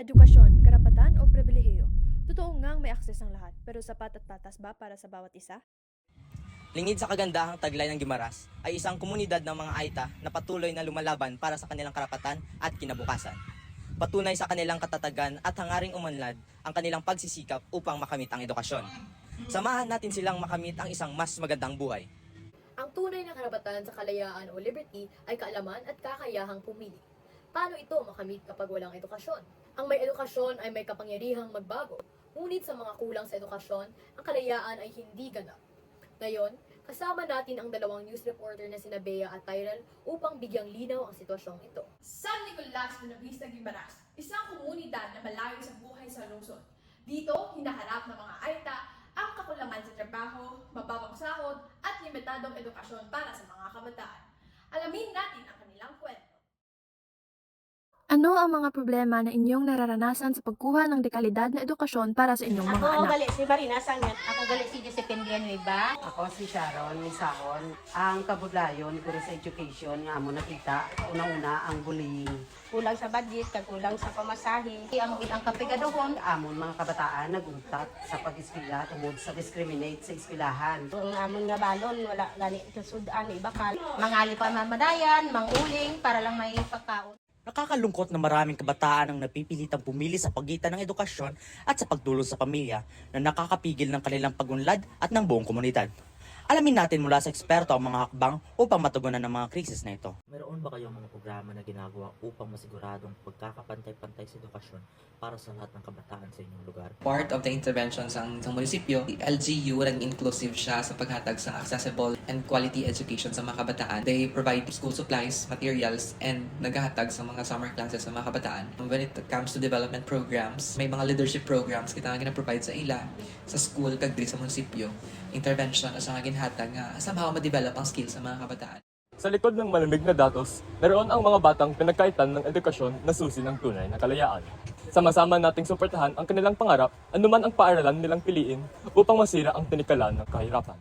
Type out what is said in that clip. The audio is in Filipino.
Edukasyon, karapatan o pribilehiyo? Totoo ngang may akses ang lahat, pero sapat at patas ba para sa bawat isa? Lingid sa kagandahang taglay ng Guimaras ay isang komunidad ng mga Aita na patuloy na lumalaban para sa kanilang karapatan at kinabukasan. Patunay sa kanilang katatagan at hangaring umunlad ang kanilang pagsisikap upang makamit ang edukasyon. Samahan natin silang makamit ang isang mas magandang buhay. Ang tunay na karapatan sa kalayaan o liberty ay kaalaman at kakayahang pumili. Paano ito makamit kapag walang edukasyon? Ang may edukasyon ay may kapangyarihang magbago, ngunit sa mga kulang sa edukasyon, ang kalayaan ay hindi ganap. Ngayon, kasama natin ang dalawang news reporter na sina Bea at Tyrell upang bigyang linaw ang sitwasyong ito. San Nicolas Buenavista Guimaras, isang komunidad na malayo sa buhay sa lungsod. Dito, hinaharap ng mga Aita ang kakulangan sa trabaho, mababang sahod, at limitadong edukasyon para sa mga kabataan. Alamin natin ang kanilang kwento. Ano ang mga problema na inyong nararanasan sa pagkuha ng dekalidad na edukasyon para sa inyong mga Ako anak? gali si Marina Sangat. Ako gali si Josephine Villanueva. Ako si Sharon Misahon. Ang kabudlayon ko sa education nga mo nakita una-una ang bullying. Kulang sa budget, kulang sa pamasahe. Ang ilang kapigadohon. Amon mga kabataan naguntat sa pag-eskwela tungod sa discriminate sa eskwelahan. Ang amon nga balon, wala gani kasudan, ibakal. Mangali pa mamadayan, manguling para lang may pagkaon. Nakakalungkot na maraming kabataan ang napipilitang pumili sa pagitan ng edukasyon at sa pagtulong sa pamilya na nakakapigil ng kanilang pagunlad at ng buong komunidad. Alamin natin mula sa eksperto ang mga hakbang upang matugunan ng mga krisis na ito. Mayroon ba kayong mga programa na ginagawa upang masiguradong pagkakapantay-pantay sa edukasyon para sa lahat ng kabataan sa inyong lugar? Part of the interventions ng munisipyo, LGU naging inclusive siya sa paghatag sa accessible and quality education sa mga kabataan. They provide school supplies, materials, and naghahatag sa mga summer classes sa mga kabataan. When it comes to development programs, may mga leadership programs kita nga gina-provide sa ila, sa school, kag diri sa munisipyo. Intervention at sa nga ginhatag nga somehow ma-develop ang skills sa mga kabataan. Sa likod ng malamig na datos, naroon ang mga batang pinagkaitan ng edukasyon na susi ng tunay na kalayaan. Sama-sama nating suportahan ang kanilang pangarap anuman ang paaralan nilang piliin upang masira ang tinikalan ng kahirapan.